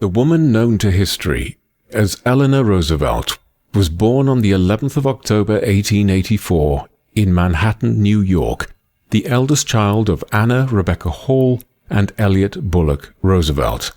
The woman known to history as Eleanor Roosevelt was born on the 11th of October 1884 in Manhattan, New York, the eldest child of Anna Rebecca Hall and Elliot Bullock Roosevelt.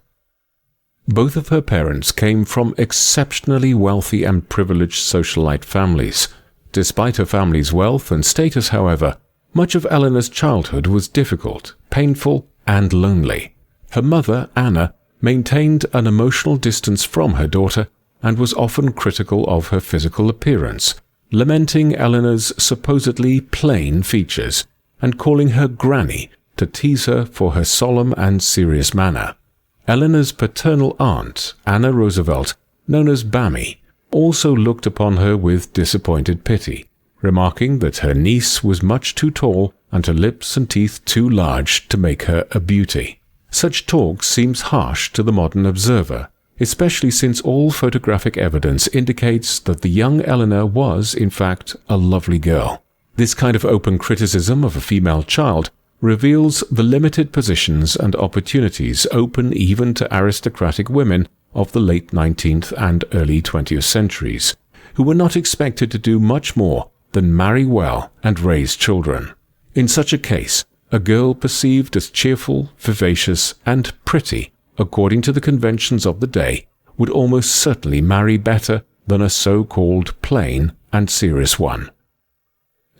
Both of her parents came from exceptionally wealthy and privileged socialite families. Despite her family's wealth and status, however, much of Eleanor's childhood was difficult, painful, and lonely. Her mother, Anna, maintained an emotional distance from her daughter and was often critical of her physical appearance, lamenting Eleanor's supposedly plain features and calling her granny to tease her for her solemn and serious manner. Eleanor's paternal aunt, Anna Roosevelt, known as Bammy, also looked upon her with disappointed pity, remarking that her niece was much too tall and her lips and teeth too large to make her a beauty. Such talk seems harsh to the modern observer, especially since all photographic evidence indicates that the young Eleanor was, in fact, a lovely girl. This kind of open criticism of a female child reveals the limited positions and opportunities open even to aristocratic women of the late 19th and early 20th centuries, who were not expected to do much more than marry well and raise children. In such a case, a girl perceived as cheerful, vivacious, and pretty, according to the conventions of the day, would almost certainly marry better than a so-called plain and serious one.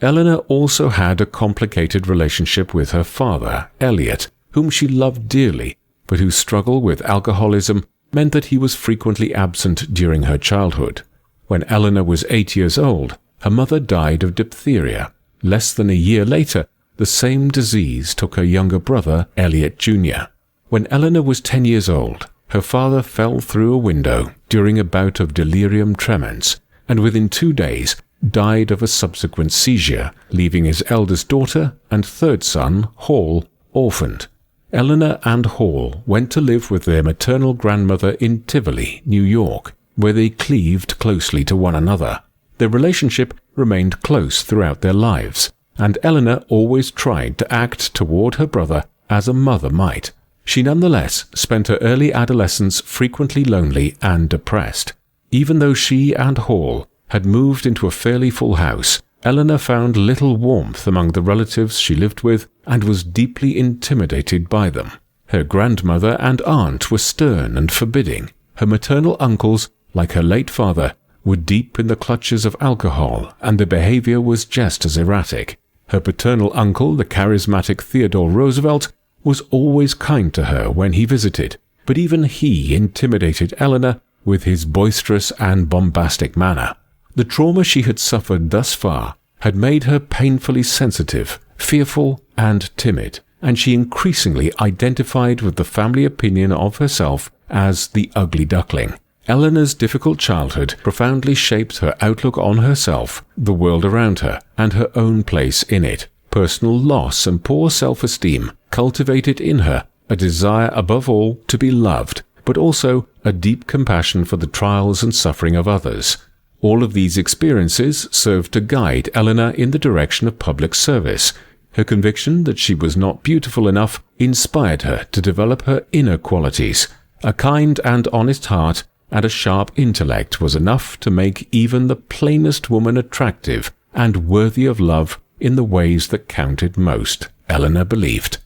Eleanor also had a complicated relationship with her father, Elliot, whom she loved dearly, but whose struggle with alcoholism meant that he was frequently absent during her childhood. When Eleanor was 8 years old, her mother died of diphtheria. Less than a year later, the same disease took her younger brother, Elliot Jr. When Eleanor was 10 years old, her father fell through a window during a bout of delirium tremens, and within 2 days died of a subsequent seizure, leaving his eldest daughter and third son, Hall, orphaned. Eleanor and Hall went to live with their maternal grandmother in Tivoli, New York, where they cleaved closely to one another. Their relationship remained close throughout their lives, and Eleanor always tried to act toward her brother as a mother might. She nonetheless spent her early adolescence frequently lonely and depressed. Even though she and Hall had moved into a fairly full house, Eleanor found little warmth among the relatives she lived with and was deeply intimidated by them. Her grandmother and aunt were stern and forbidding. Her maternal uncles, like her late father, were deep in the clutches of alcohol, and their behavior was just as erratic. Her paternal uncle, the charismatic Theodore Roosevelt, was always kind to her when he visited, but even he intimidated Eleanor with his boisterous and bombastic manner. The trauma she had suffered thus far had made her painfully sensitive, fearful, and timid, and she increasingly identified with the family opinion of herself as the ugly duckling. Eleanor's difficult childhood profoundly shaped her outlook on herself, the world around her, and her own place in it. Personal loss and poor self-esteem cultivated in her a desire above all to be loved, but also a deep compassion for the trials and suffering of others. All of these experiences served to guide Eleanor in the direction of public service. Her conviction that she was not beautiful enough inspired her to develop her inner qualities. A kind and honest heart and a sharp intellect was enough to make even the plainest woman attractive and worthy of love in the ways that counted most, Eleanor believed.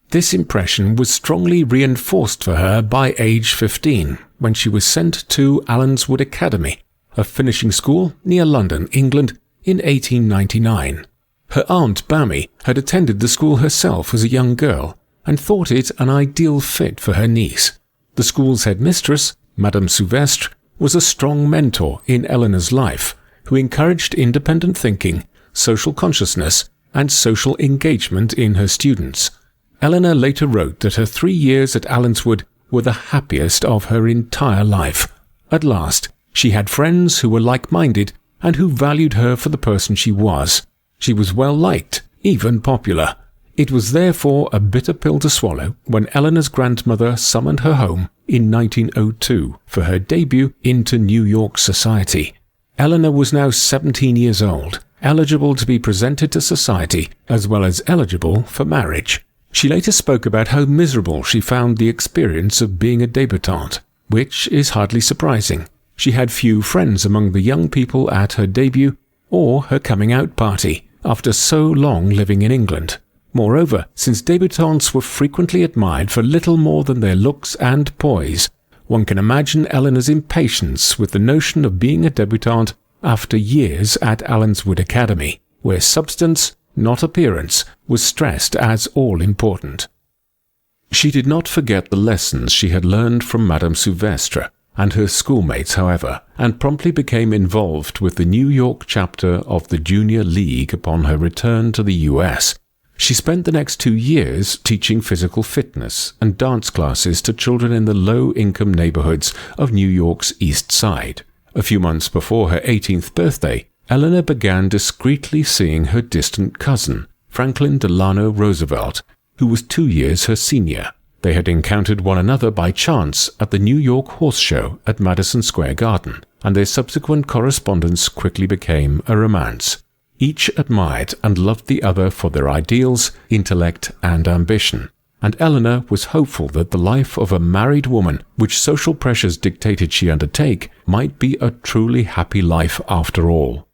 This impression was strongly reinforced for her by age 15, when she was sent to Allenswood Academy, a finishing school near London, England, in 1899. Her aunt Bammy had attended the school herself as a young girl and thought it an ideal fit for her niece. The school's headmistress, Madame Souvestre, was a strong mentor in Eleanor's life, who encouraged independent thinking, social consciousness, and social engagement in her students. Eleanor later wrote that her 3 years at Allenswood were the happiest of her entire life. At last, she had friends who were like-minded and who valued her for the person she was. She was well-liked, even popular. It was therefore a bitter pill to swallow when Eleanor's grandmother summoned her home in 1902 for her debut into New York society. Eleanor was now 17 years old, eligible to be presented to society, as well as eligible for marriage. She later spoke about how miserable she found the experience of being a debutante, which is hardly surprising. She had few friends among the young people at her debut or her coming-out party, after so long living in England. Moreover, since debutantes were frequently admired for little more than their looks and poise, one can imagine Eleanor's impatience with the notion of being a debutante after years at Allenswood Academy, where substance, not appearance, was stressed as all-important. She did not forget the lessons she had learned from Madame Souvestre and her schoolmates, however, and promptly became involved with the New York chapter of the Junior League upon her return to the US. She spent the next 2 years teaching physical fitness and dance classes to children in the low-income neighborhoods of New York's East Side. A few months before her 18th birthday, Eleanor began discreetly seeing her distant cousin, Franklin Delano Roosevelt, who was 2 years her senior. They had encountered one another by chance at the New York Horse Show at Madison Square Garden, and their subsequent correspondence quickly became a romance. Each admired and loved the other for their ideals, intellect, and ambition, and Eleanor was hopeful that the life of a married woman, which social pressures dictated she undertake, might be a truly happy life after all.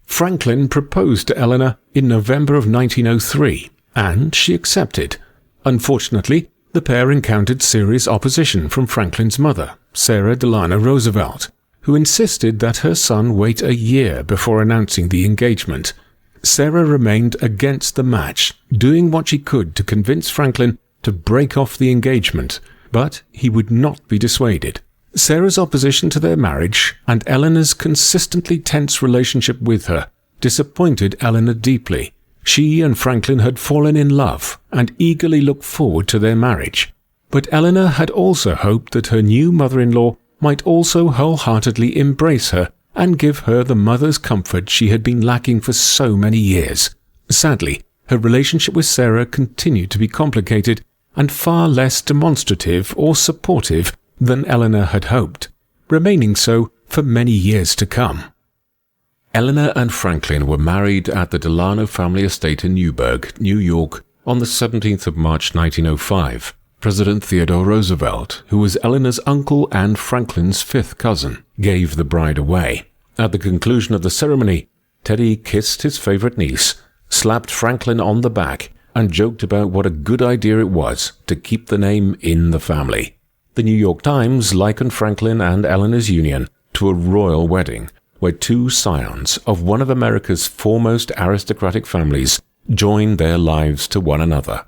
Franklin proposed to Eleanor in November of 1903, and she accepted. Unfortunately, the pair encountered serious opposition from Franklin's mother, Sarah Delano Roosevelt, who insisted that her son wait a year before announcing the engagement. Sarah remained against the match, doing what she could to convince Franklin to break off the engagement, but he would not be dissuaded. Sarah's opposition to their marriage and Eleanor's consistently tense relationship with her disappointed Eleanor deeply. She and Franklin had fallen in love and eagerly looked forward to their marriage. But Eleanor had also hoped that her new mother-in-law might also wholeheartedly embrace her and give her the mother's comfort she had been lacking for so many years. Sadly, her relationship with Sarah continued to be complicated and far less demonstrative or supportive than Eleanor had hoped, remaining so for many years to come. Eleanor and Franklin were married at the Delano family estate in Newburgh, New York, on the 17th of March 1905. President Theodore Roosevelt, who was Eleanor's uncle and Franklin's fifth cousin, gave the bride away. At the conclusion of the ceremony, Teddy kissed his favorite niece, slapped Franklin on the back, and joked about what a good idea it was to keep the name in the family. The New York Times likened Franklin and Eleanor's union to a royal wedding, where two scions of one of America's foremost aristocratic families joined their lives to one another.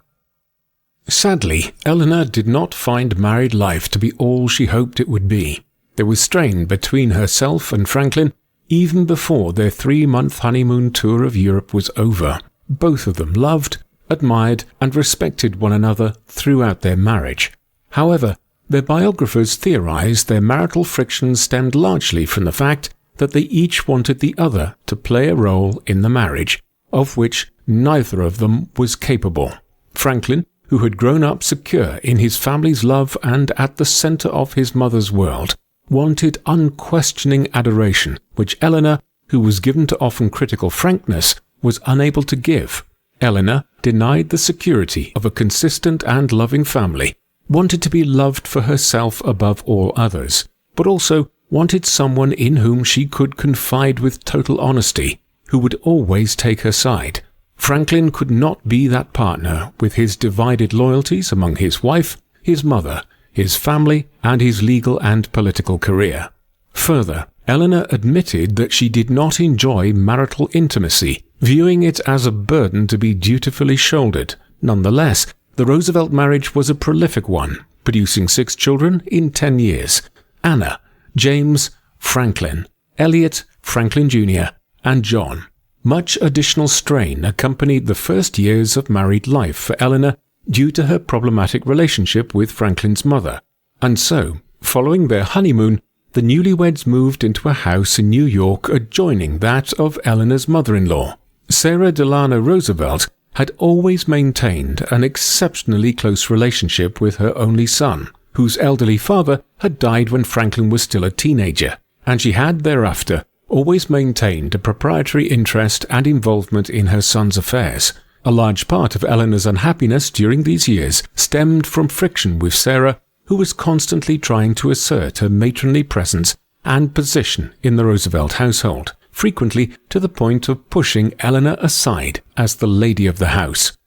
Sadly, Eleanor did not find married life to be all she hoped it would be. There was strain between herself and Franklin even before their 3-month honeymoon tour of Europe was over. Both of them loved, admired, and respected one another throughout their marriage. However, their biographers theorized their marital friction stemmed largely from the fact that they each wanted the other to play a role in the marriage, of which neither of them was capable. Franklin, who had grown up secure in his family's love and at the center of his mother's world, wanted unquestioning adoration, which Eleanor, who was given to often critical frankness, was unable to give. Eleanor, denied the security of a consistent and loving family, wanted to be loved for herself above all others, but also wanted someone in whom she could confide with total honesty, who would always take her side. Franklin could not be that partner with his divided loyalties among his wife, his mother, his family, and his legal and political career. Further, Eleanor admitted that she did not enjoy marital intimacy, viewing it as a burden to be dutifully shouldered. Nonetheless, the Roosevelt marriage was a prolific one, producing 6 children in 10 years: Anna, James, Franklin, Elliot, Franklin Jr., and John. Much additional strain accompanied the first years of married life for Eleanor due to her problematic relationship with Franklin's mother. And so, following their honeymoon, the newlyweds moved into a house in New York adjoining that of Eleanor's mother-in-law. Sarah Delano Roosevelt had always maintained an exceptionally close relationship with her only son, whose elderly father had died when Franklin was still a teenager, and she had thereafter always maintained a proprietary interest and involvement in her son's affairs. A large part of Eleanor's unhappiness during these years stemmed from friction with Sarah, who was constantly trying to assert her matronly presence and position in the Roosevelt household, frequently to the point of pushing Eleanor aside as the lady of the house.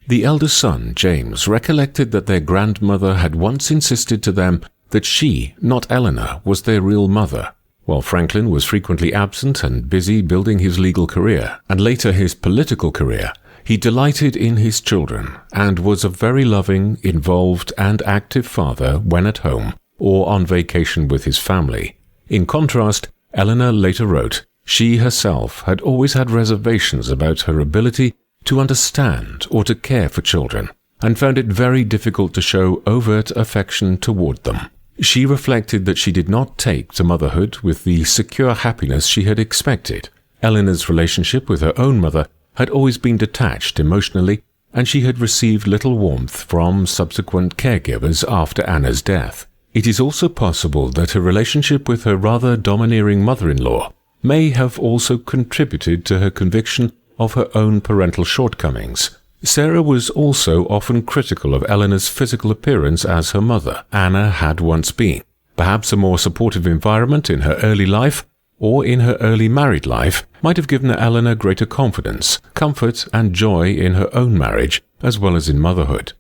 The eldest son, James, recollected that their grandmother had once insisted to them that she, not Eleanor, was their real mother. While Franklin was frequently absent and busy building his legal career, and later his political career, he delighted in his children and was a very loving, involved, and active father when at home or on vacation with his family. In contrast, Eleanor later wrote, she herself had always had reservations about her ability to understand or to care for children, and found it very difficult to show overt affection toward them. She reflected that she did not take to motherhood with the secure happiness she had expected. Eleanor's relationship with her own mother had always been detached emotionally, and she had received little warmth from subsequent caregivers after Anna's death. It is also possible that her relationship with her rather domineering mother-in-law may have also contributed to her conviction of her own parental shortcomings. Sarah was also often critical of Eleanor's physical appearance as her mother, Anna, had once been. Perhaps a more supportive environment in her early life, or in her early married life, might have given Eleanor greater confidence, comfort, and joy in her own marriage, as well as in motherhood.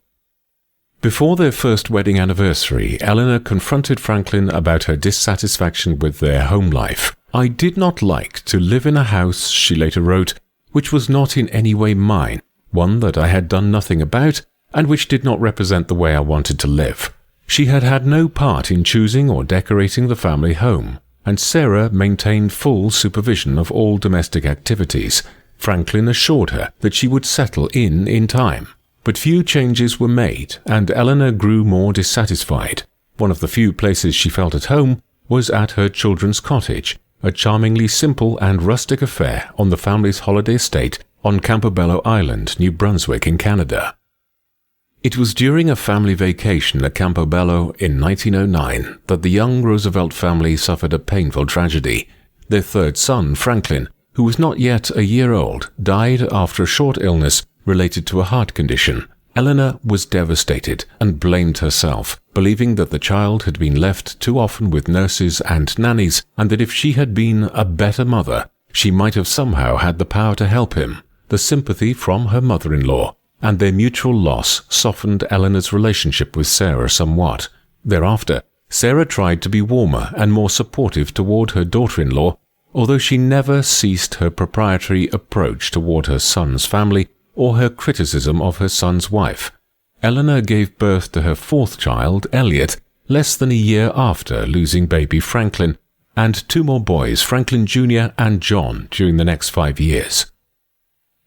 Before their first wedding anniversary, Eleanor confronted Franklin about her dissatisfaction with their home life. I did not like to live in a house, she later wrote, which was not in any way mine, one that I had done nothing about, and which did not represent the way I wanted to live. She had had no part in choosing or decorating the family home, and Sarah maintained full supervision of all domestic activities. Franklin assured her that she would settle in time. But few changes were made, and Eleanor grew more dissatisfied. One of the few places she felt at home was at her children's cottage, a charmingly simple and rustic affair on the family's holiday estate on Campobello Island, New Brunswick in Canada. It was during a family vacation at Campobello in 1909 that the young Roosevelt family suffered a painful tragedy. Their third son, Franklin, who was not yet a year old, died after a short illness related to a heart condition. Eleanor was devastated and blamed herself, believing that the child had been left too often with nurses and nannies, and that if she had been a better mother, she might have somehow had the power to help him. The sympathy from her mother-in-law and their mutual loss softened Eleanor's relationship with Sarah somewhat. Thereafter, Sarah tried to be warmer and more supportive toward her daughter-in-law, although she never ceased her proprietary approach toward her son's family or her criticism of her son's wife. Eleanor gave birth to her fourth child, Elliot, less than a year after losing baby Franklin, and two more boys, Franklin Jr. and John, during the next 5 years.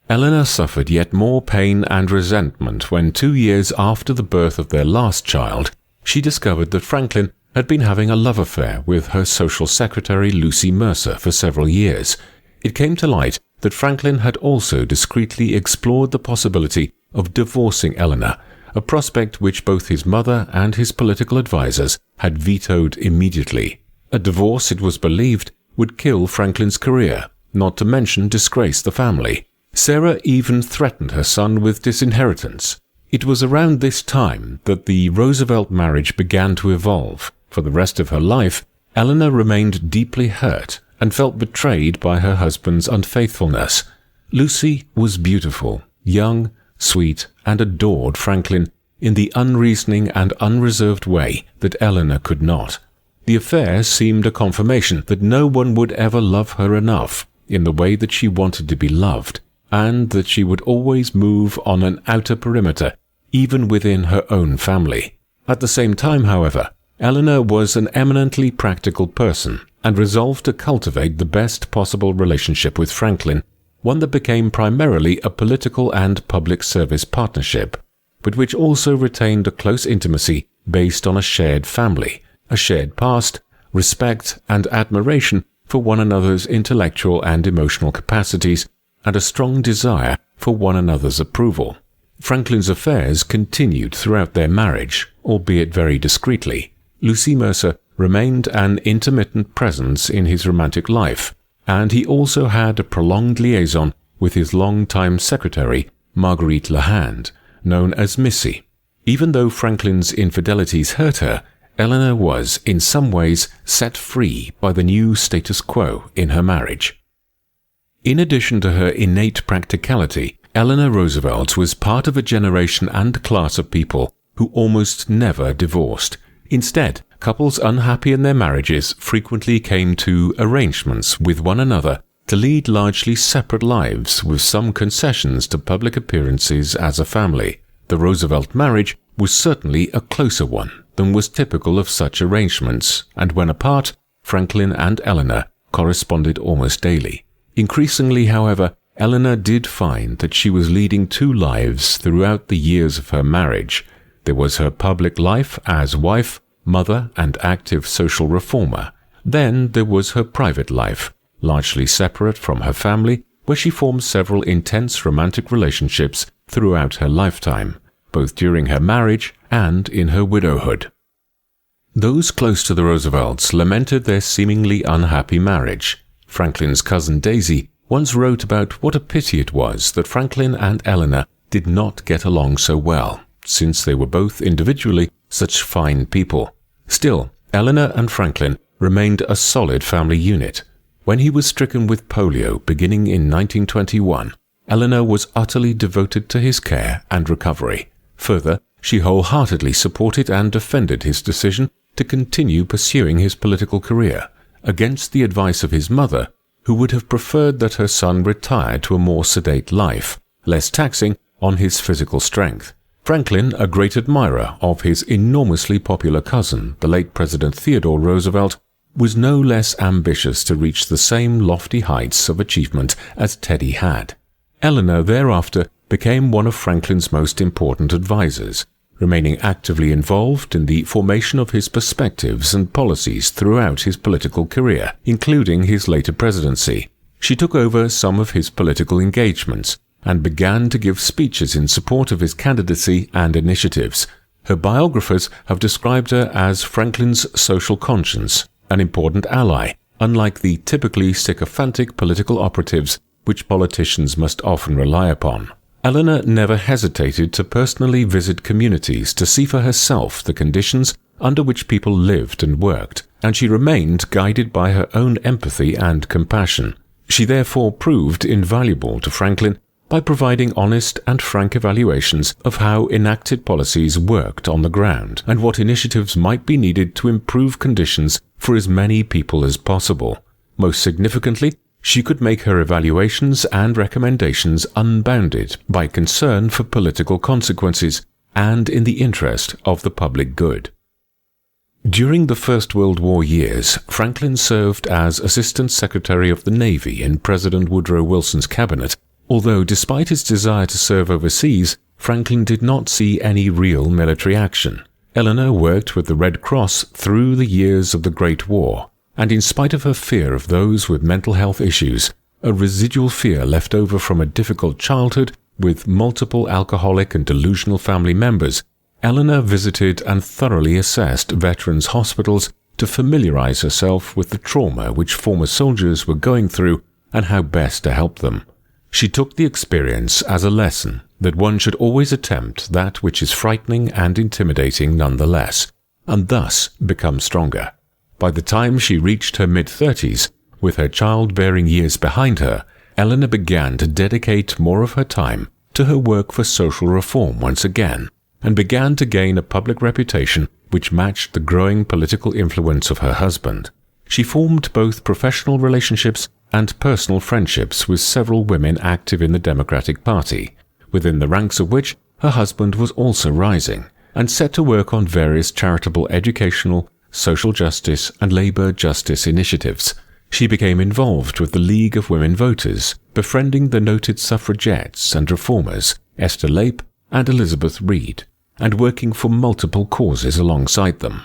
Eleanor suffered yet more pain and resentment when 2 years after the birth of their last child, she discovered that Franklin had been having a love affair with her social secretary Lucy Mercer for several years. It came to light that Franklin had also discreetly explored the possibility of divorcing Eleanor, a prospect which both his mother and his political advisers had vetoed immediately. A divorce, it was believed, would kill Franklin's career, not to mention disgrace the family. Sarah even threatened her son with disinheritance. It was around this time that the Roosevelt marriage began to evolve. For the rest of her life, Eleanor remained deeply hurt and felt betrayed by her husband's unfaithfulness. Lucy was beautiful, young, sweet, and adored Franklin in the unreasoning and unreserved way that Eleanor could not. The affair seemed a confirmation that no one would ever love her enough in the way that she wanted to be loved, and that she would always move on an outer perimeter, even within her own family. At the same time, however, Eleanor was an eminently practical person and resolved to cultivate the best possible relationship with Franklin, one that became primarily a political and public service partnership, but which also retained a close intimacy based on a shared family, a shared past, respect and admiration for one another's intellectual and emotional capacities, and a strong desire for one another's approval. Franklin's affairs continued throughout their marriage, albeit very discreetly. Lucy Mercer remained an intermittent presence in his romantic life, and he also had a prolonged liaison with his longtime secretary, Marguerite LaHand, known as Missy. Even though Franklin's infidelities hurt her, Eleanor was, in some ways, set free by the new status quo in her marriage. In addition to her innate practicality, Eleanor Roosevelt was part of a generation and class of people who almost never divorced. Instead, couples unhappy in their marriages frequently came to arrangements with one another to lead largely separate lives with some concessions to public appearances as a family. The Roosevelt marriage was certainly a closer one than was typical of such arrangements, and when apart, Franklin and Eleanor corresponded almost daily. Increasingly, however, Eleanor did find that she was leading two lives throughout the years of her marriage. There was her public life as wife, mother, and active social reformer. Then there was her private life, largely separate from her family, where she formed several intense romantic relationships throughout her lifetime, both during her marriage and in her widowhood. Those close to the Roosevelts lamented their seemingly unhappy marriage. Franklin's cousin Daisy once wrote about what a pity it was that Franklin and Eleanor did not get along so well, since they were both individually such fine people. Still, Eleanor and Franklin remained a solid family unit. When he was stricken with polio beginning in 1921, Eleanor was utterly devoted to his care and recovery. Further, she wholeheartedly supported and defended his decision to continue pursuing his political career, against the advice of his mother, who would have preferred that her son retire to a more sedate life, less taxing on his physical strength. Franklin, a great admirer of his enormously popular cousin, the late President Theodore Roosevelt, was no less ambitious to reach the same lofty heights of achievement as Teddy had. Eleanor thereafter became one of Franklin's most important advisors, remaining actively involved in the formation of his perspectives and policies throughout his political career, including his later presidency. She took over some of his political engagements and began to give speeches in support of his candidacy and initiatives. Her biographers have described her as Franklin's social conscience, an important ally, unlike the typically sycophantic political operatives which politicians must often rely upon. Eleanor never hesitated to personally visit communities to see for herself the conditions under which people lived and worked, and she remained guided by her own empathy and compassion. She therefore proved invaluable to Franklin by providing honest and frank evaluations of how enacted policies worked on the ground and what initiatives might be needed to improve conditions for as many people as possible. Most significantly, she could make her evaluations and recommendations unbounded by concern for political consequences and in the interest of the public good. During the First World War years, Franklin served as Assistant Secretary of the Navy in President Woodrow Wilson's cabinet, although despite his desire to serve overseas, Franklin did not see any real military action. Eleanor worked with the Red Cross through the years of the Great War, and in spite of her fear of those with mental health issues, a residual fear left over from a difficult childhood with multiple alcoholic and delusional family members, Eleanor visited and thoroughly assessed veterans' hospitals to familiarize herself with the trauma which former soldiers were going through and how best to help them. She took the experience as a lesson that one should always attempt that which is frightening and intimidating nonetheless, and thus become stronger. By the time she reached her mid-30s, with her childbearing years behind her, Eleanor began to dedicate more of her time to her work for social reform once again, and began to gain a public reputation which matched the growing political influence of her husband. She formed both professional relationships and personal friendships with several women active in the Democratic Party, within the ranks of which her husband was also rising, and set to work on various charitable, educational, social justice and labor justice initiatives. She became involved with the League of Women Voters, befriending the noted suffragettes and reformers Esther Lape and Elizabeth Reed, and working for multiple causes alongside them.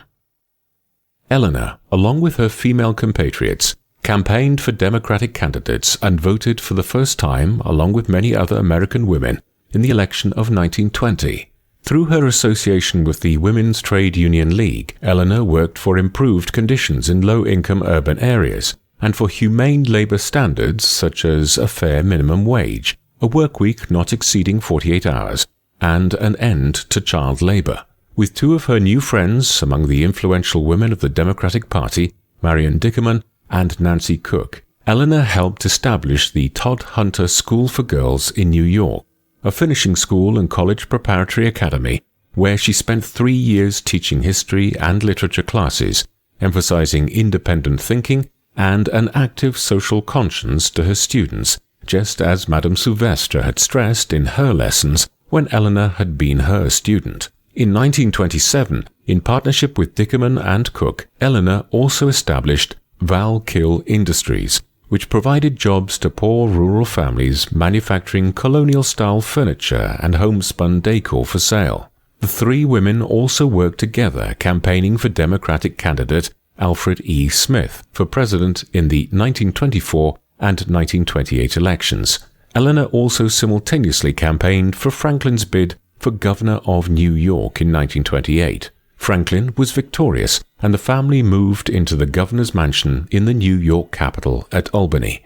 Eleanor, along with her female compatriots, campaigned for Democratic candidates and voted for the first time, along with many other American women, in the election of 1920. Through her association with the Women's Trade Union League, Eleanor worked for improved conditions in low-income urban areas and for humane labor standards such as a fair minimum wage, a work week not exceeding 48 hours, and an end to child labor. With two of her new friends among the influential women of the Democratic Party, Marion Dickerman and Nancy Cook, Eleanor helped establish the Todd Hunter School for Girls in New York, a finishing school and college preparatory academy where she spent 3 years teaching history and literature classes, emphasizing independent thinking and an active social conscience to her students, just as Madame Souvestre had stressed in her lessons when Eleanor had been her student. In 1927, in partnership with Dickerman and Cook, Eleanor also established Val-Kill Industries, which provided jobs to poor rural families manufacturing colonial-style furniture and homespun decor for sale. The three women also worked together campaigning for Democratic candidate Alfred E. Smith for president in the 1924 and 1928 elections. Eleanor also simultaneously campaigned for Franklin's bid for governor of New York in 1928. Franklin was victorious, and the family moved into the governor's mansion in the New York capital at Albany.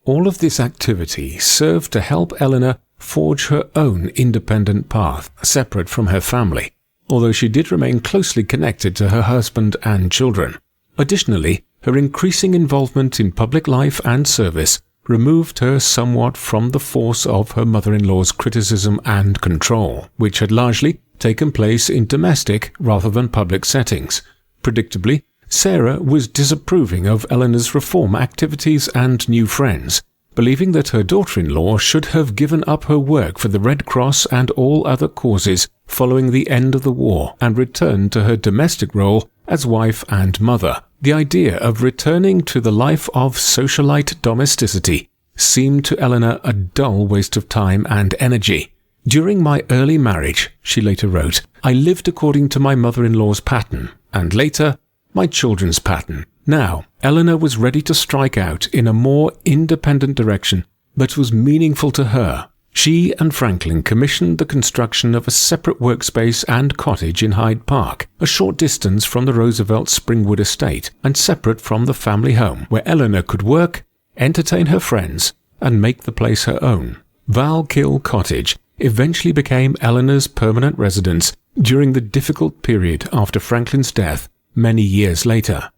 All of this activity served to help Eleanor forge her own independent path, separate from her family, although she did remain closely connected to her husband and children. Additionally, her increasing involvement in public life and service removed her somewhat from the force of her mother-in-law's criticism and control, which had largely taken place in domestic rather than public settings. Predictably, Sarah was disapproving of Eleanor's reform activities and new friends, believing that her daughter-in-law should have given up her work for the Red Cross and all other causes following the end of the war and returned to her domestic role as wife and mother. The idea of returning to the life of socialite domesticity seemed to Eleanor a dull waste of time and energy. "During my early marriage," she later wrote, "I lived according to my mother-in-law's pattern, and later, my children's pattern." Now, Eleanor was ready to strike out in a more independent direction that was meaningful to her. She and Franklin commissioned the construction of a separate workspace and cottage in Hyde Park, a short distance from the Roosevelt Springwood estate and separate from the family home, where Eleanor could work, entertain her friends, and make the place her own. Val-Kill Cottage eventually became Eleanor's permanent residence during the difficult period after Franklin's death many years later.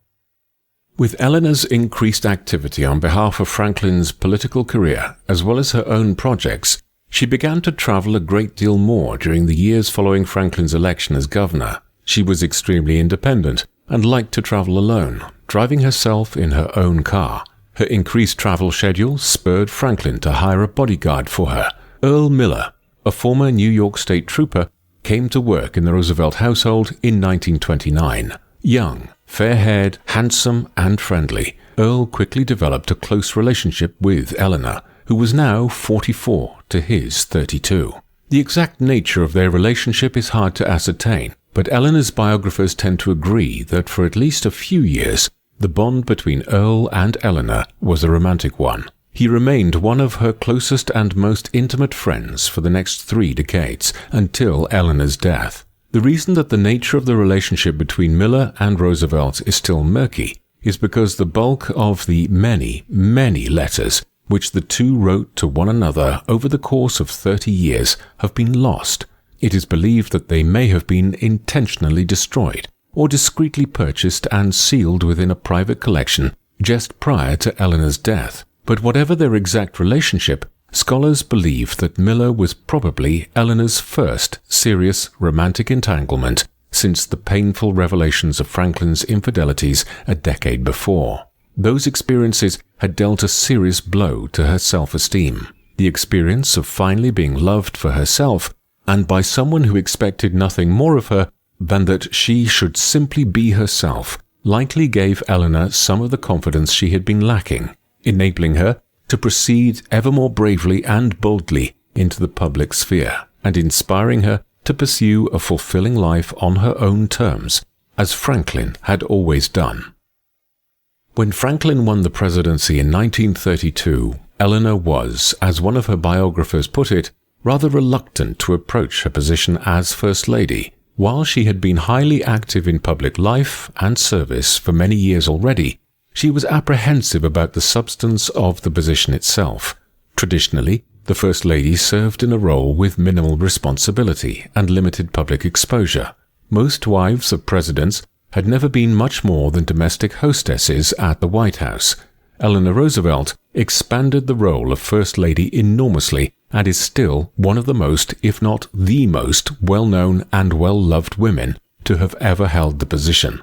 With Eleanor's increased activity on behalf of Franklin's political career, as well as her own projects, she began to travel a great deal more during the years following Franklin's election as governor. She was extremely independent and liked to travel alone, driving herself in her own car. Her increased travel schedule spurred Franklin to hire a bodyguard for her. Earl Miller, a former New York State trooper, came to work in the Roosevelt household in 1929. Young, fair-haired, handsome, and friendly, Earl quickly developed a close relationship with Eleanor, who was now 44 to his 32. The exact nature of their relationship is hard to ascertain, but Eleanor's biographers tend to agree that for at least a few years, the bond between Earl and Eleanor was a romantic one. He remained one of her closest and most intimate friends for the next 3 decades, until Eleanor's death. The reason that the nature of the relationship between Miller and Roosevelt is still murky is because the bulk of the many, many letters which the two wrote to one another over the course of 30 years have been lost. It is believed that they may have been intentionally destroyed or discreetly purchased and sealed within a private collection just prior to Eleanor's death. But whatever their exact relationship, scholars believe that Miller was probably Eleanor's first serious romantic entanglement since the painful revelations of Franklin's infidelities a decade before. Those experiences had dealt a serious blow to her self-esteem. The experience of finally being loved for herself and by someone who expected nothing more of her than that she should simply be herself likely gave Eleanor some of the confidence she had been lacking, enabling her to proceed ever more bravely and boldly into the public sphere, and inspiring her to pursue a fulfilling life on her own terms, as Franklin had always done. When Franklin won the presidency in 1932, Eleanor was, as one of her biographers put it, rather reluctant to approach her position as First Lady. While she had been highly active in public life and service for many years already, she was apprehensive about the substance of the position itself. Traditionally, The First Lady served in a role with minimal responsibility and limited public exposure. Most wives of presidents had never been much more than domestic hostesses at the White House. Eleanor Roosevelt expanded the role of First Lady enormously and is still one of the most, if not the most, well-known and well-loved women to have ever held the position.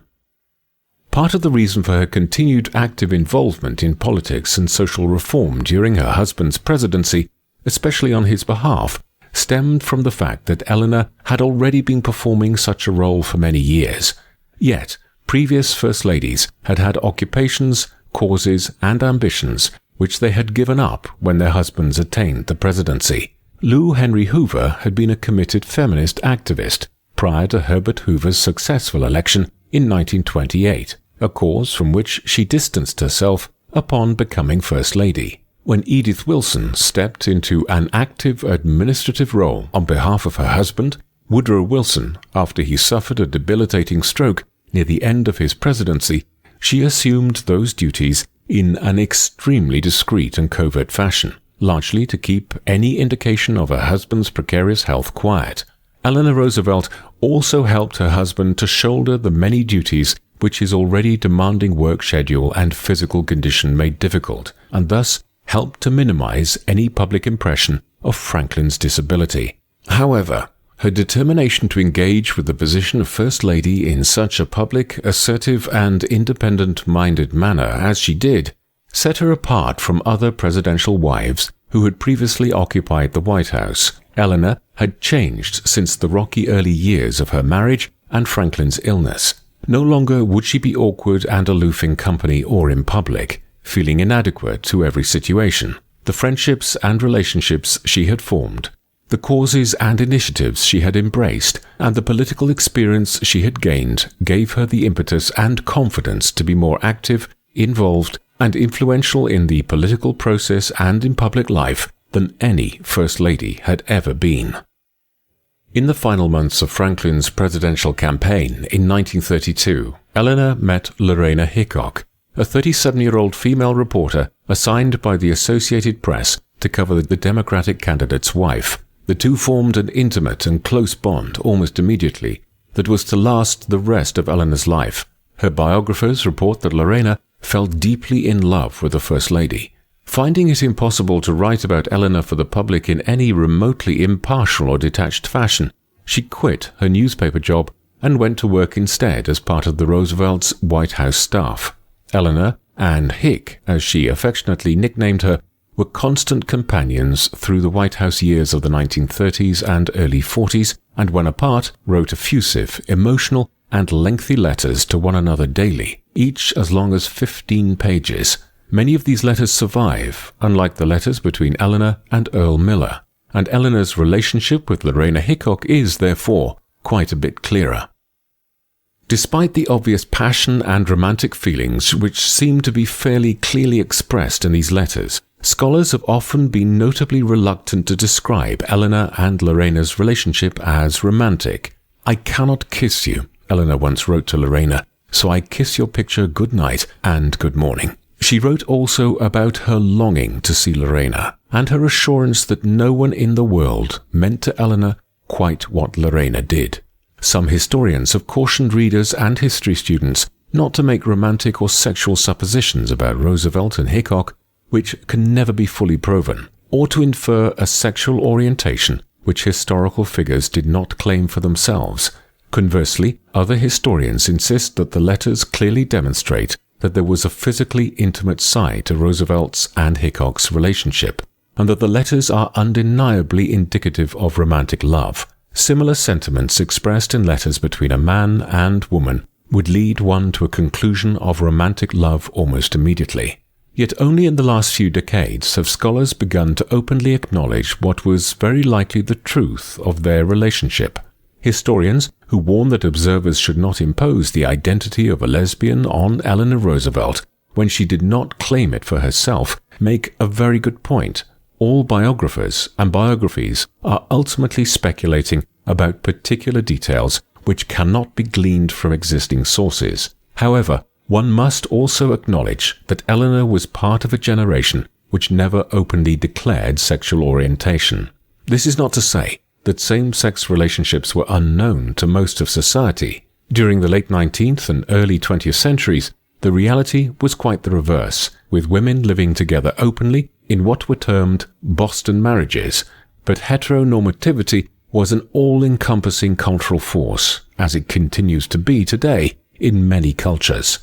Part of the reason for her continued active involvement in politics and social reform during her husband's presidency, especially on his behalf, stemmed from the fact that Eleanor had already been performing such a role for many years. Yet, previous First Ladies had had occupations, causes, and ambitions which they had given up when their husbands attained the presidency. Lou Henry Hoover had been a committed feminist activist prior to Herbert Hoover's successful election in 1928, a cause from which she distanced herself upon becoming First Lady. When Edith Wilson stepped into an active administrative role on behalf of her husband, Woodrow Wilson, after he suffered a debilitating stroke near the end of his presidency, she assumed those duties in an extremely discreet and covert fashion, largely to keep any indication of her husband's precarious health quiet. Eleanor Roosevelt also helped her husband to shoulder the many duties which his already demanding work schedule and physical condition made difficult, and thus helped to minimize any public impression of Franklin's disability. However, her determination to engage with the position of First Lady in such a public, assertive, and independent-minded manner as she did set her apart from other presidential wives who had previously occupied the White House. Eleanor had changed since the rocky early years of her marriage and Franklin's illness. No longer would she be awkward and aloof in company or in public, feeling inadequate to every situation. The friendships and relationships she had formed, the causes and initiatives she had embraced, and the political experience she had gained gave her the impetus and confidence to be more active, involved, and influential in the political process and in public life than any First Lady had ever been. In the final months of Franklin's presidential campaign in 1932, Eleanor met Lorena Hickok, a 37-year-old female reporter assigned by the Associated Press to cover the Democratic candidate's wife. The two formed an intimate and close bond almost immediately that was to last the rest of Eleanor's life. Her biographers report that Lorena fell deeply in love with the First Lady. Finding it impossible to write about Eleanor for the public in any remotely impartial or detached fashion, she quit her newspaper job and went to work instead as part of the Roosevelt's White House staff. Eleanor, and Hick, as she affectionately nicknamed her, were constant companions through the White House years of the 1930s and early 40s, and when apart, wrote effusive, emotional, and lengthy letters to one another daily, each as long as 15 pages. Many of these letters survive, unlike the letters between Eleanor and Earl Miller, and Eleanor's relationship with Lorena Hickok is, therefore, quite a bit clearer. Despite the obvious passion and romantic feelings which seem to be fairly clearly expressed in these letters, scholars have often been notably reluctant to describe Eleanor and Lorena's relationship as romantic. "I cannot kiss you," Eleanor once wrote to Lorena, "so I kiss your picture good night and good morning." She wrote also about her longing to see Lorena, and her assurance that no one in the world meant to Eleanor quite what Lorena did. Some historians have cautioned readers and history students not to make romantic or sexual suppositions about Roosevelt and Hickok, which can never be fully proven, or to infer a sexual orientation which historical figures did not claim for themselves. Conversely, other historians insist that the letters clearly demonstrate that there was a physically intimate side to Roosevelt's and Hickok's relationship, and that the letters are undeniably indicative of romantic love. Similar sentiments expressed in letters between a man and woman would lead one to a conclusion of romantic love almost immediately. Yet only in the last few decades have scholars begun to openly acknowledge what was very likely the truth of their relationship. Historians, who warn that observers should not impose the identity of a lesbian on Eleanor Roosevelt when she did not claim it for herself, make a very good point. All biographers and biographies are ultimately speculating about particular details which cannot be gleaned from existing sources. However, one must also acknowledge that Eleanor was part of a generation which never openly declared sexual orientation. This is not to say that same-sex relationships were unknown to most of society. During the late 19th and early 20th centuries, the reality was quite the reverse, with women living together openly in what were termed Boston marriages, but heteronormativity was an all-encompassing cultural force, as it continues to be today in many cultures.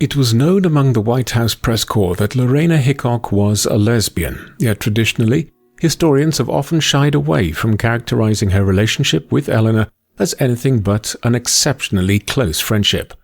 It was known among the White House press corps that Lorena Hickok was a lesbian, yet traditionally, historians have often shied away from characterizing her relationship with Eleanor as anything but an exceptionally close friendship.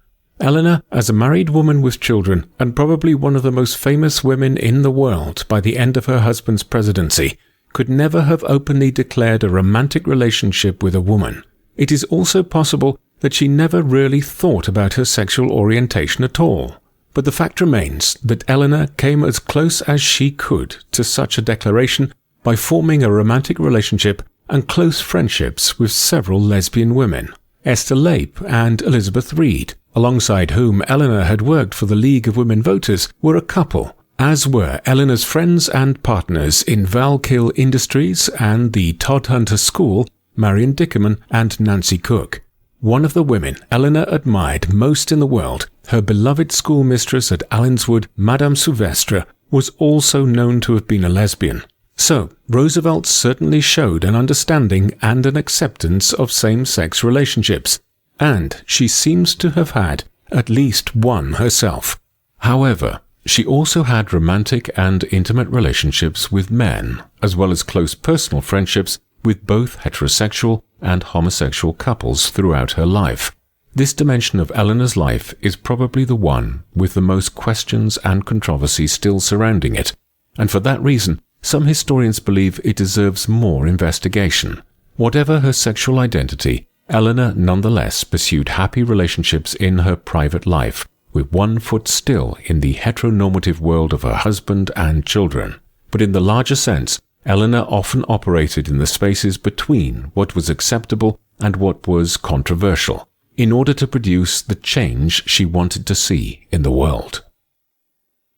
Eleanor, as a married woman with children, and probably one of the most famous women in the world by the end of her husband's presidency, could never have openly declared a romantic relationship with a woman. It is also possible that she never really thought about her sexual orientation at all. But the fact remains that Eleanor came as close as she could to such a declaration by forming a romantic relationship and close friendships with several lesbian women, Esther Lape and Elizabeth Reed, alongside whom Eleanor had worked for the League of Women Voters, were a couple, as were Eleanor's friends and partners in Valkill Industries and the Todhunter School, Marion Dickerman and Nancy Cook. One of the women Eleanor admired most in the world, her beloved schoolmistress at Allenswood, Madame Souvestre, was also known to have been a lesbian. So, Roosevelt certainly showed an understanding and an acceptance of same-sex relationships, and she seems to have had at least one herself. However, she also had romantic and intimate relationships with men, as well as close personal friendships with both heterosexual and homosexual couples throughout her life. This dimension of Eleanor's life is probably the one with the most questions and controversy still surrounding it, and for that reason, some historians believe it deserves more investigation. Whatever her sexual identity, Eleanor nonetheless pursued happy relationships in her private life, with one foot still in the heteronormative world of her husband and children. But in the larger sense, Eleanor often operated in the spaces between what was acceptable and what was controversial, in order to produce the change she wanted to see in the world.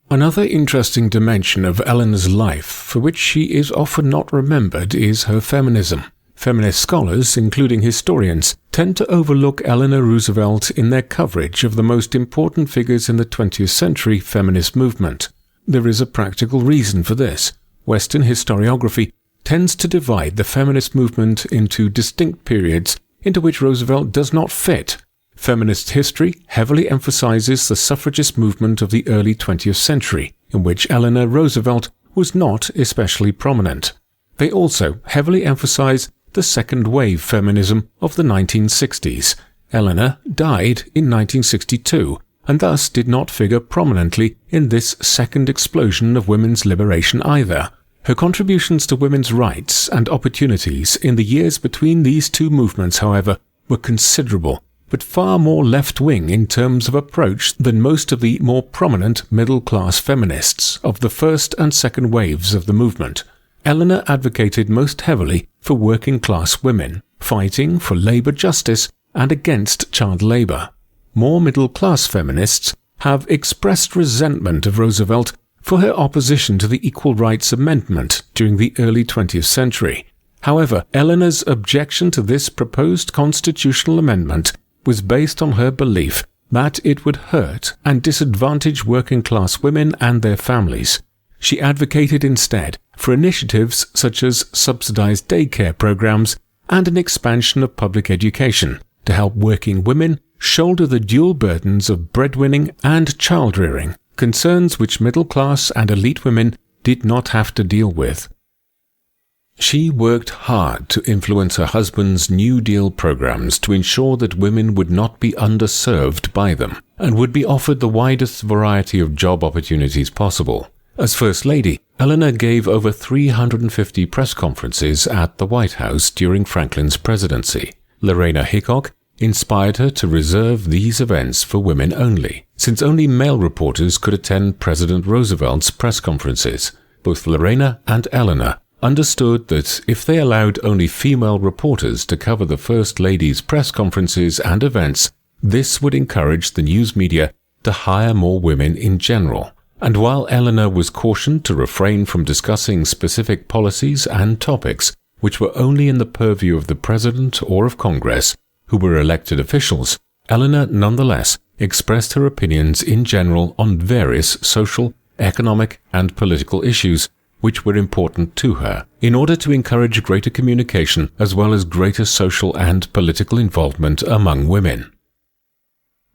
Another interesting dimension of Eleanor's life, for which she is often not remembered, is her feminism. Feminist scholars, including historians, tend to overlook Eleanor Roosevelt in their coverage of the most important figures in the 20th century feminist movement. There is a practical reason for this. Western historiography tends to divide the feminist movement into distinct periods into which Roosevelt does not fit. Feminist history heavily emphasizes the suffragist movement of the early 20th century, in which Eleanor Roosevelt was not especially prominent. They also heavily emphasize the second-wave feminism of the 1960s. Eleanor died in 1962, and thus did not figure prominently in this second explosion of women's liberation either. Her contributions to women's rights and opportunities in the years between these two movements, however, were considerable, but far more left-wing in terms of approach than most of the more prominent middle-class feminists of the first and second waves of the movement. Eleanor advocated most heavily for working-class women, fighting for labor justice and against child labor. More middle-class feminists have expressed resentment of Roosevelt for her opposition to the Equal Rights Amendment during the early 20th century. However, Eleanor's objection to this proposed constitutional amendment was based on her belief that it would hurt and disadvantage working-class women and their families. She advocated instead for initiatives such as subsidized daycare programs and an expansion of public education to help working women shoulder the dual burdens of breadwinning and child-rearing, concerns which middle-class and elite women did not have to deal with. She worked hard to influence her husband's New Deal programs to ensure that women would not be underserved by them and would be offered the widest variety of job opportunities possible. As First Lady, Eleanor gave over 350 press conferences at the White House during Franklin's presidency. Lorena Hickok inspired her to reserve these events for women only, since only male reporters could attend President Roosevelt's press conferences. Both Lorena and Eleanor understood that if they allowed only female reporters to cover the First Lady's press conferences and events, this would encourage the news media to hire more women in general, And while Eleanor was cautioned to refrain from discussing specific policies and topics which were only in the purview of the President or of Congress, who were elected officials, Eleanor nonetheless expressed her opinions in general on various social, economic, and political issues which were important to her, in order to encourage greater communication as well as greater social and political involvement among women.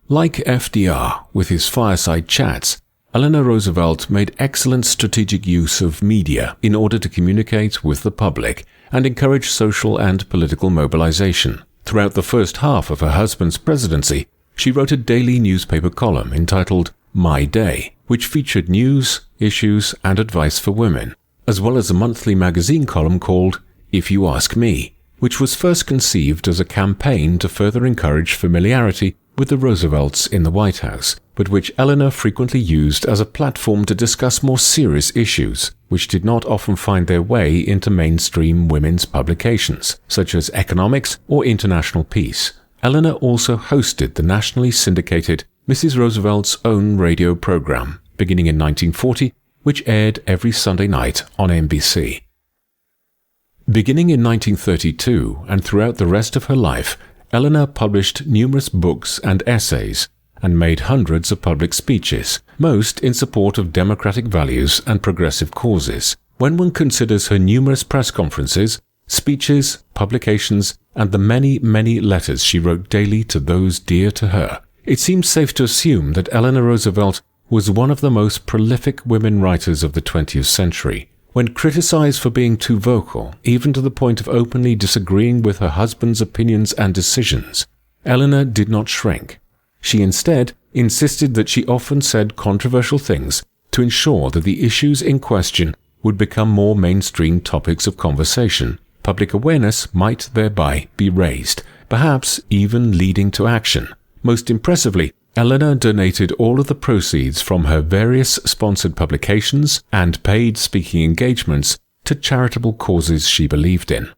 Like FDR, with his fireside chats, Eleanor Roosevelt made excellent strategic use of media in order to communicate with the public and encourage social and political mobilization. Throughout the first half of her husband's presidency, she wrote a daily newspaper column entitled My Day, which featured news, issues, and advice for women, as well as a monthly magazine column called If You Ask Me, which was first conceived as a campaign to further encourage familiarity with the Roosevelts in the White House, but which Eleanor frequently used as a platform to discuss more serious issues, which did not often find their way into mainstream women's publications, such as economics or international peace. Eleanor also hosted the nationally syndicated Mrs. Roosevelt's Own radio program, beginning in 1940, which aired every Sunday night on NBC. Beginning in 1932 and throughout the rest of her life, Eleanor published numerous books and essays and made hundreds of public speeches, most in support of democratic values and progressive causes. When one considers her numerous press conferences, speeches, publications, and the many, many letters she wrote daily to those dear to her, it seems safe to assume that Eleanor Roosevelt was one of the most prolific women writers of the 20th century. When criticized for being too vocal, even to the point of openly disagreeing with her husband's opinions and decisions, Eleanor did not shrink. She instead insisted that she often said controversial things to ensure that the issues in question would become more mainstream topics of conversation. Public awareness might thereby be raised, perhaps even leading to action. Most impressively, Eleanor donated all of the proceeds from her various sponsored publications and paid speaking engagements to charitable causes she believed in.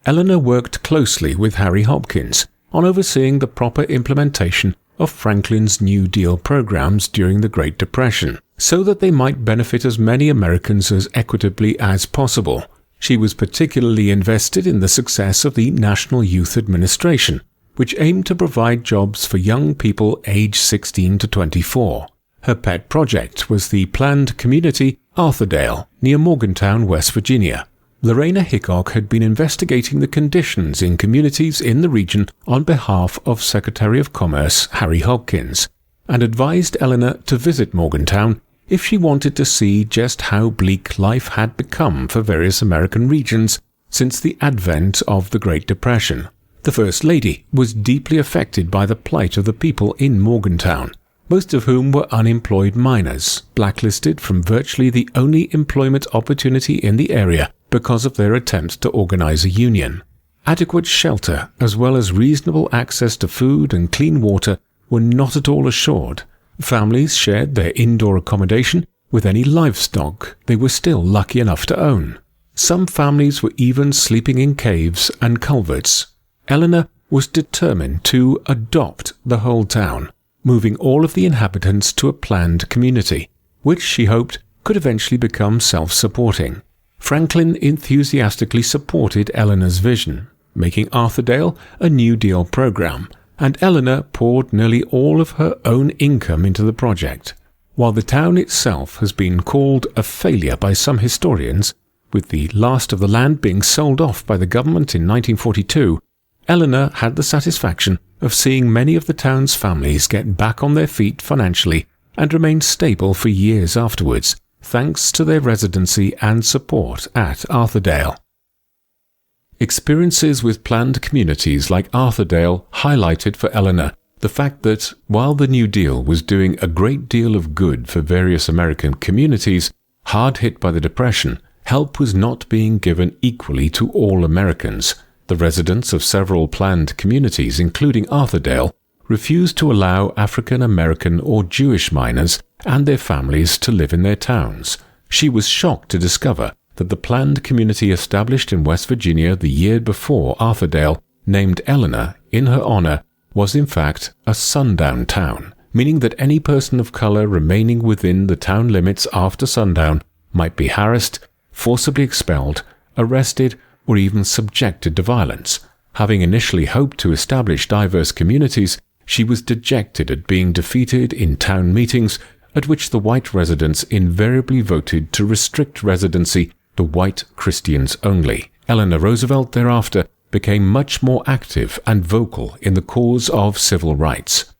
Eleanor worked closely with Harry Hopkins on overseeing the proper implementation of Franklin's New Deal programs during the Great Depression, so that they might benefit as many Americans as equitably as possible. She was particularly invested in the success of the National Youth Administration, which aimed to provide jobs for young people aged 16 to 24. Her pet project was the planned community Arthurdale, near Morgantown, West Virginia. Lorena Hickok had been investigating the conditions in communities in the region on behalf of Secretary of Commerce Harry Hopkins, and advised Eleanor to visit Morgantown if she wanted to see just how bleak life had become for various American regions since the advent of the Great Depression. The First Lady was deeply affected by the plight of the people in Morgantown, most of whom were unemployed miners, blacklisted from virtually the only employment opportunity in the area because of their attempt to organize a union. Adequate shelter, as well as reasonable access to food and clean water, were not at all assured. Families shared their indoor accommodation with any livestock they were still lucky enough to own. Some families were even sleeping in caves and culverts. Eleanor was determined to adopt the whole town, moving all of the inhabitants to a planned community, which she hoped could eventually become self-supporting. Franklin enthusiastically supported Eleanor's vision, making Arthurdale a New Deal program, and Eleanor poured nearly all of her own income into the project. While the town itself has been called a failure by some historians, with the last of the land being sold off by the government in 1942, Eleanor had the satisfaction of seeing many of the town's families get back on their feet financially and remain stable for years afterwards, thanks to their residency and support at Arthurdale. Experiences with planned communities like Arthurdale highlighted for Eleanor the fact that, while the New Deal was doing a great deal of good for various American communities hard hit by the Depression, help was not being given equally to all Americans. The residents of several planned communities, including Arthurdale, refused to allow African American or Jewish miners and their families to live in their towns. She was shocked to discover that the planned community established in West Virginia the year before Arthurdale, named Eleanor in her honor, was in fact a sundown town, meaning that any person of color remaining within the town limits after sundown might be harassed, forcibly expelled, arrested, or even subjected to violence. Having initially hoped to establish diverse communities, she was dejected at being defeated in town meetings at which the white residents invariably voted to restrict residency to white Christians only. Eleanor Roosevelt thereafter became much more active and vocal in the cause of civil rights.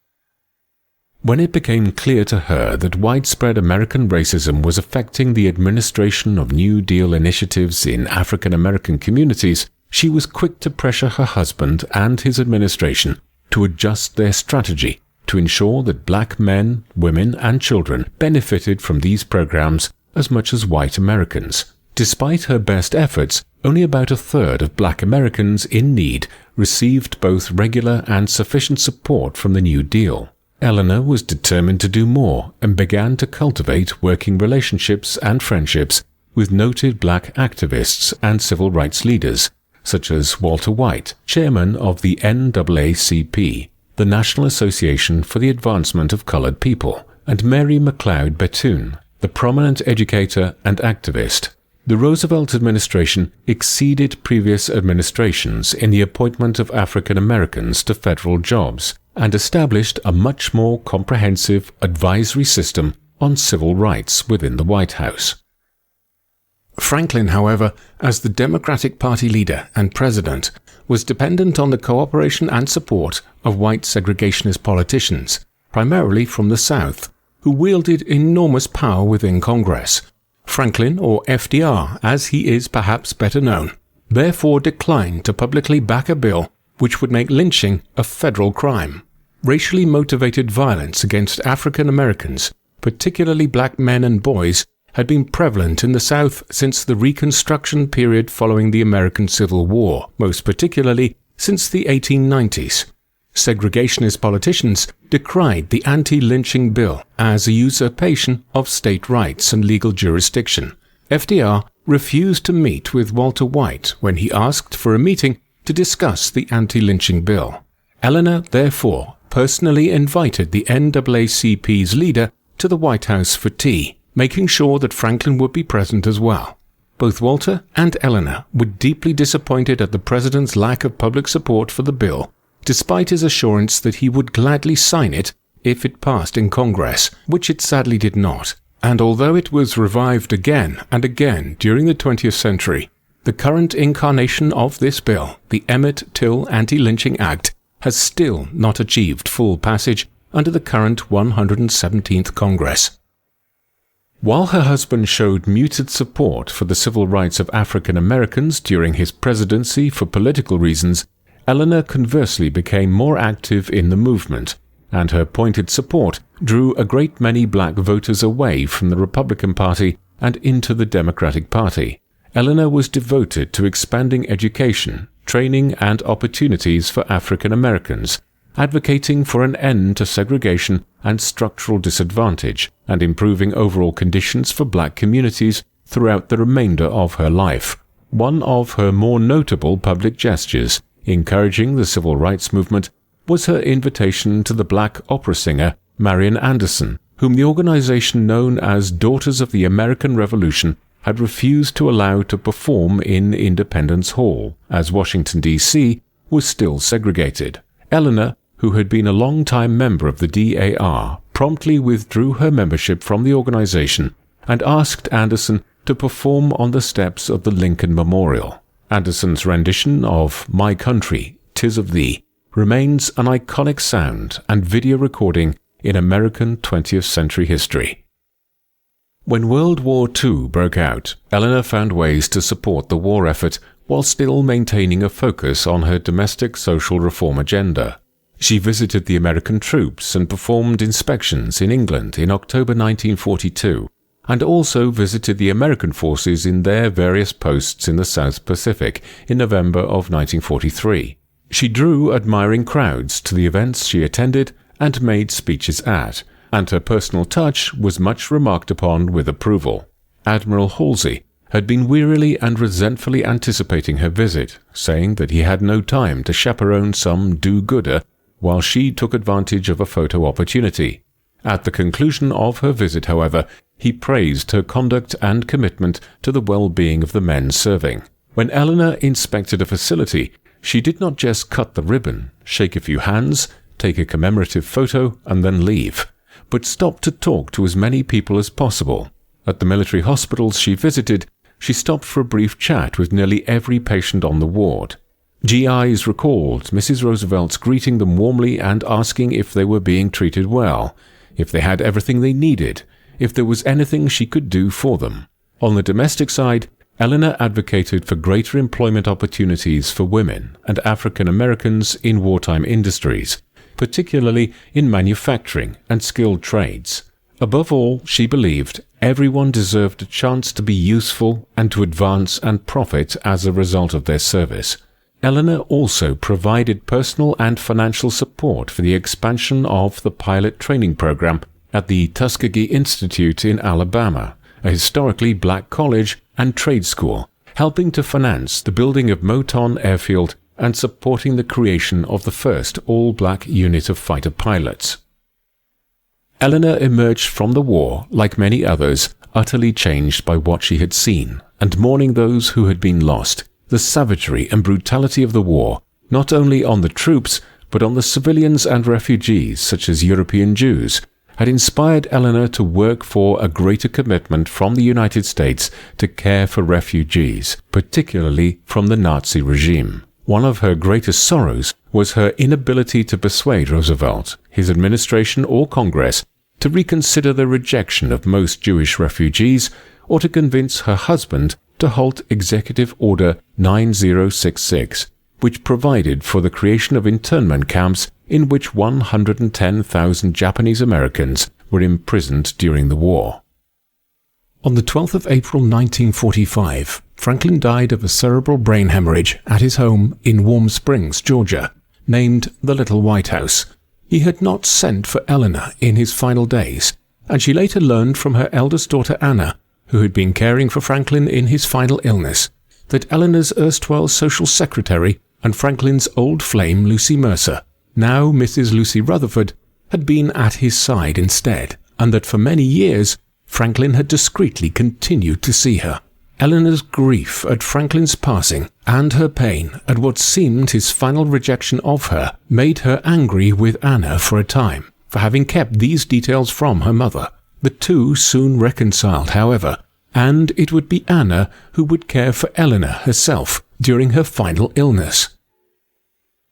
When it became clear to her that widespread American racism was affecting the administration of New Deal initiatives in African American communities, she was quick to pressure her husband and his administration to adjust their strategy to ensure that black men, women, and children benefited from these programs as much as white Americans. Despite her best efforts, only about a third of black Americans in need received both regular and sufficient support from the New Deal. Eleanor was determined to do more and began to cultivate working relationships and friendships with noted black activists and civil rights leaders, such as Walter White, chairman of the NAACP, the National Association for the Advancement of Colored People, and Mary McLeod Bethune, the prominent educator and activist. The Roosevelt administration exceeded previous administrations in the appointment of African Americans to federal jobs and established a much more comprehensive advisory system on civil rights within the White House. Franklin, however, as the Democratic Party leader and president, was dependent on the cooperation and support of white segregationist politicians, primarily from the South, who wielded enormous power within Congress. Franklin, or FDR, as he is perhaps better known, therefore declined to publicly back a bill which would make lynching a federal crime. Racially motivated violence against African Americans, particularly black men and boys, had been prevalent in the South since the Reconstruction period following the American Civil War, most particularly since the 1890s. Segregationist politicians decried the anti-lynching bill as a usurpation of state rights and legal jurisdiction. FDR refused to meet with Walter White when he asked for a meeting to discuss the anti-lynching bill. Eleanor, therefore, personally invited the NAACP's leader to the White House for tea, making sure that Franklin would be present as well. Both Walter and Eleanor were deeply disappointed at the president's lack of public support for the bill, despite his assurance that he would gladly sign it if it passed in Congress, which it sadly did not. And although it was revived again and again during the 20th century, the current incarnation of this bill, the Emmett Till Anti-Lynching Act, has still not achieved full passage under the current 117th Congress. While her husband showed muted support for the civil rights of African Americans during his presidency for political reasons, Eleanor conversely became more active in the movement, and her pointed support drew a great many black voters away from the Republican Party and into the Democratic Party. Eleanor was devoted to expanding education, training, and opportunities for African Americans, advocating for an end to segregation and structural disadvantage, and improving overall conditions for black communities throughout the remainder of her life. One of her more notable public gestures, encouraging the civil rights movement, was her invitation to the black opera singer Marian Anderson, whom the organization known as Daughters of the American Revolution had refused to allow to perform in Independence Hall, as Washington, D.C. was still segregated. Eleanor, who had been a long-time member of the DAR, promptly withdrew her membership from the organization and asked Anderson to perform on the steps of the Lincoln Memorial. Anderson's rendition of My Country, 'Tis of Thee remains an iconic sound and video recording in American 20th century history. When World War II broke out, Eleanor found ways to support the war effort while still maintaining a focus on her domestic social reform agenda. She visited the American troops and performed inspections in England in October 1942, and also visited the American forces in their various posts in the South Pacific in November of 1943. She drew admiring crowds to the events she attended and made speeches at, and her personal touch was much remarked upon with approval. Admiral Halsey had been wearily and resentfully anticipating her visit, saying that he had no time to chaperone some do-gooder while she took advantage of a photo opportunity. At the conclusion of her visit, however, he praised her conduct and commitment to the well-being of the men serving. When Eleanor inspected a facility, she did not just cut the ribbon, shake a few hands, take a commemorative photo, and then leave, but stopped to talk to as many people as possible. At the military hospitals she visited, she stopped for a brief chat with nearly every patient on the ward. GIs recalled Mrs. Roosevelt's greeting them warmly and asking if they were being treated well, if they had everything they needed, if there was anything she could do for them. On the domestic side, Eleanor advocated for greater employment opportunities for women and African Americans in wartime industries, particularly in manufacturing and skilled trades. Above all, she believed everyone deserved a chance to be useful and to advance and profit as a result of their service. Eleanor also provided personal and financial support for the expansion of the pilot training program at the Tuskegee Institute in Alabama, a historically black college and trade school, helping to finance the building of Moton Airfield and supporting the creation of the first all-black unit of fighter pilots. Eleanor emerged from the war, like many others, utterly changed by what she had seen, and mourning those who had been lost. The savagery and brutality of the war, not only on the troops, but on the civilians and refugees, such as European Jews, had inspired Eleanor to work for a greater commitment from the United States to care for refugees, particularly from the Nazi regime. One of her greatest sorrows was her inability to persuade Roosevelt, his administration or Congress, to reconsider the rejection of most Jewish refugees, or to convince her husband to halt Executive Order 9066, which provided for the creation of internment camps in which 110,000 Japanese Americans were imprisoned during the war. On the 12th of April 1945, Franklin died of a cerebral brain hemorrhage at his home in Warm Springs, Georgia, named the Little White House. He had not sent for Eleanor in his final days, and she later learned from her eldest daughter Anna, who had been caring for Franklin in his final illness, that Eleanor's erstwhile social secretary and Franklin's old flame Lucy Mercer, now Mrs. Lucy Rutherford, had been at his side instead, and that for many years Franklin had discreetly continued to see her. Eleanor's grief at Franklin's passing and her pain at what seemed his final rejection of her made her angry with Anna for a time, for having kept these details from her mother. The two soon reconciled, however, and it would be Anna who would care for Eleanor herself during her final illness.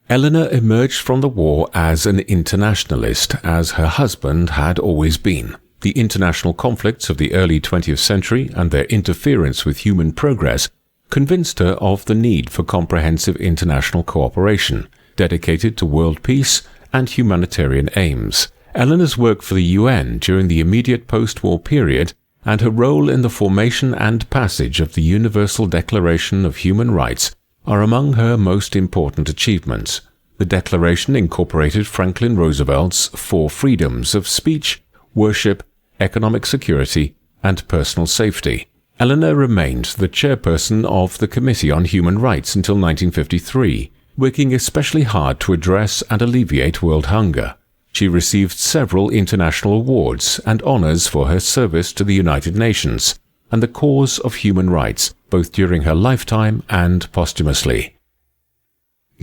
Eleanor emerged from the war as an internationalist, as her husband had always been. The international conflicts of the early 20th century and their interference with human progress convinced her of the need for comprehensive international cooperation, dedicated to world peace and humanitarian aims. Eleanor's work for the UN during the immediate post-war period and her role in the formation and passage of the Universal Declaration of Human Rights are among her most important achievements. The Declaration incorporated Franklin Roosevelt's 4 freedoms of speech, worship, economic security, and personal safety. Eleanor remained the chairperson of the Committee on Human Rights until 1953, working especially hard to address and alleviate world hunger. She received several international awards and honors for her service to the United Nations and the cause of human rights, both during her lifetime and posthumously.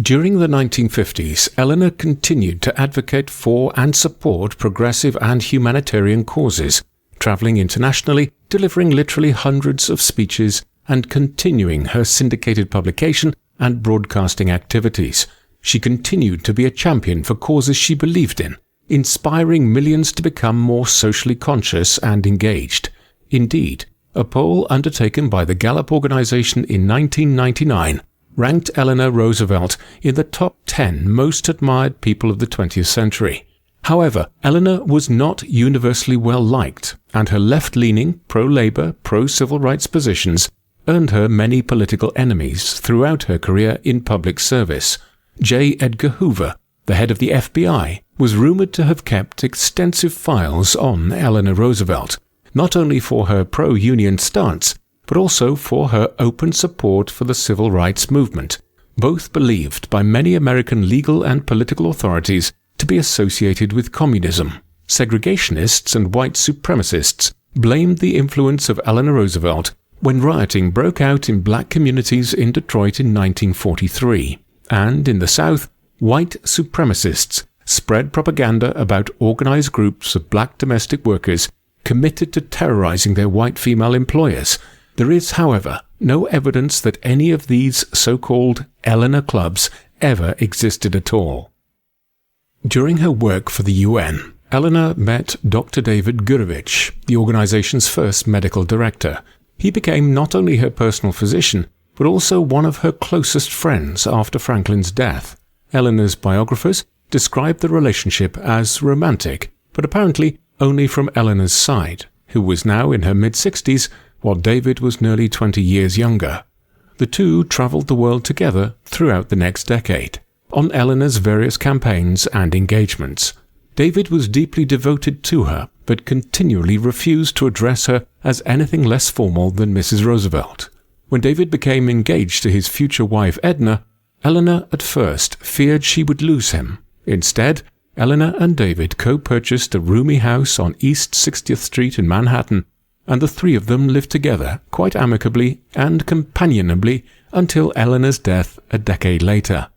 During the 1950s, Eleanor continued to advocate for and support progressive and humanitarian causes, traveling internationally, delivering literally hundreds of speeches, and continuing her syndicated publication and broadcasting activities. She continued to be a champion for causes she believed in, inspiring millions to become more socially conscious and engaged. Indeed, a poll undertaken by the Gallup organization in 1999 ranked Eleanor Roosevelt in the top 10 most admired people of the 20th century. However, Eleanor was not universally well liked, and her left-leaning, pro-labor, pro-civil rights positions earned her many political enemies throughout her career in public service. J. Edgar Hoover, the head of the FBI, was rumored to have kept extensive files on Eleanor Roosevelt, not only for her pro-union stance, but also for her open support for the civil rights movement. both believed by many American legal and political authorities to be associated with communism. Segregationists and white supremacists blamed the influence of Eleanor Roosevelt when rioting broke out in black communities in Detroit in 1943, and in the South, white supremacists spread propaganda about organized groups of black domestic workers committed to terrorizing their white female employers. There is, however, no evidence that any of these so-called Eleanor clubs ever existed at all. During her work for the UN, Eleanor met Dr. David Gurevich, the organization's first medical director. He became not only her personal physician, but also one of her closest friends after Franklin's death. Eleanor's biographers described the relationship as romantic, but apparently only from Eleanor's side, who was now in her mid-60s, while David was nearly 20 years younger. The two traveled the world together throughout the next decade, on Eleanor's various campaigns and engagements. David was deeply devoted to her, but continually refused to address her as anything less formal than Mrs. Roosevelt. When David became engaged to his future wife Edna, Eleanor at first feared she would lose him. Instead, Eleanor and David co-purchased a roomy house on East 60th Street in Manhattan, and the three of them lived together quite amicably and companionably until Eleanor's death a decade later.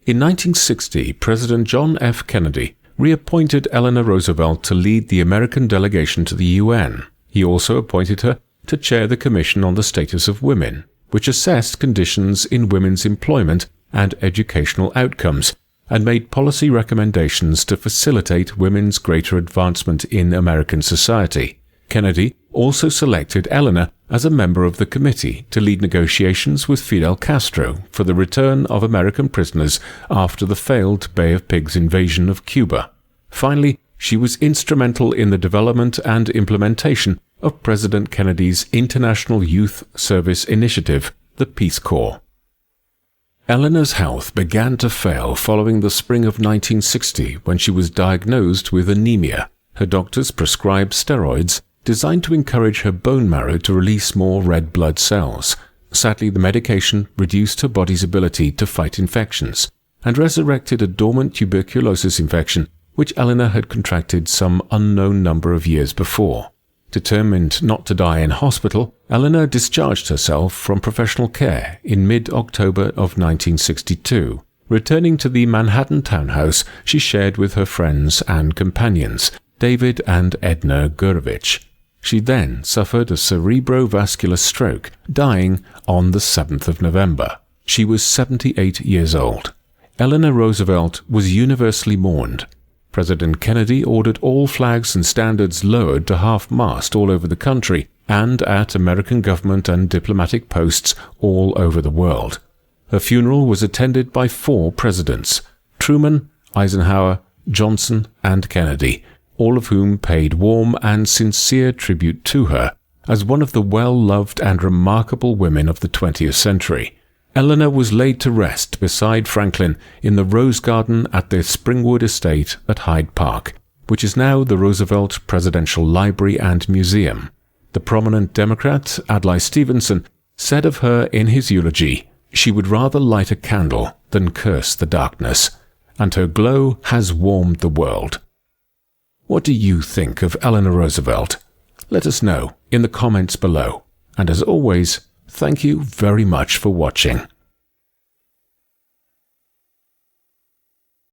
In 1960, President John F. Kennedy reappointed Eleanor Roosevelt to lead the American delegation to the UN. He also appointed her to chair the Commission on the Status of Women, which assessed conditions in women's employment and educational outcomes, and made policy recommendations to facilitate women's greater advancement in American society. Kennedy also selected Eleanor as a member of the committee to lead negotiations with Fidel Castro for the return of American prisoners after the failed Bay of Pigs invasion of Cuba. Finally, she was instrumental in the development and implementation of President Kennedy's International Youth Service Initiative, the Peace Corps. Eleanor's health began to fail following the spring of 1960 when she was diagnosed with anemia. Her doctors prescribed steroids designed to encourage her bone marrow to release more red blood cells. Sadly, the medication reduced her body's ability to fight infections and resurrected a dormant tuberculosis infection which Eleanor had contracted some unknown number of years before. Determined not to die in hospital, Eleanor discharged herself from professional care in mid-October of 1962, returning to the Manhattan townhouse she shared with her friends and companions, David and Edna Gurevich. She then suffered a cerebrovascular stroke, dying on the 7th of November. She was 78 years old. Eleanor Roosevelt was universally mourned. President Kennedy ordered all flags and standards lowered to half-mast all over the country and at American government and diplomatic posts all over the world. Her funeral was attended by 4 presidents: Truman, Eisenhower, Johnson, and Kennedy, all of whom paid warm and sincere tribute to her as one of the well-loved and remarkable women of the 20th century. Eleanor was laid to rest beside Franklin in the Rose Garden at their Springwood estate at Hyde Park, which is now the Roosevelt Presidential Library and Museum. The prominent Democrat, Adlai Stevenson, said of her in his eulogy, "She would rather light a candle than curse the darkness, and her glow has warmed the world." What do you think of Eleanor Roosevelt? Let us know in the comments below. And as always, thank you very much for watching.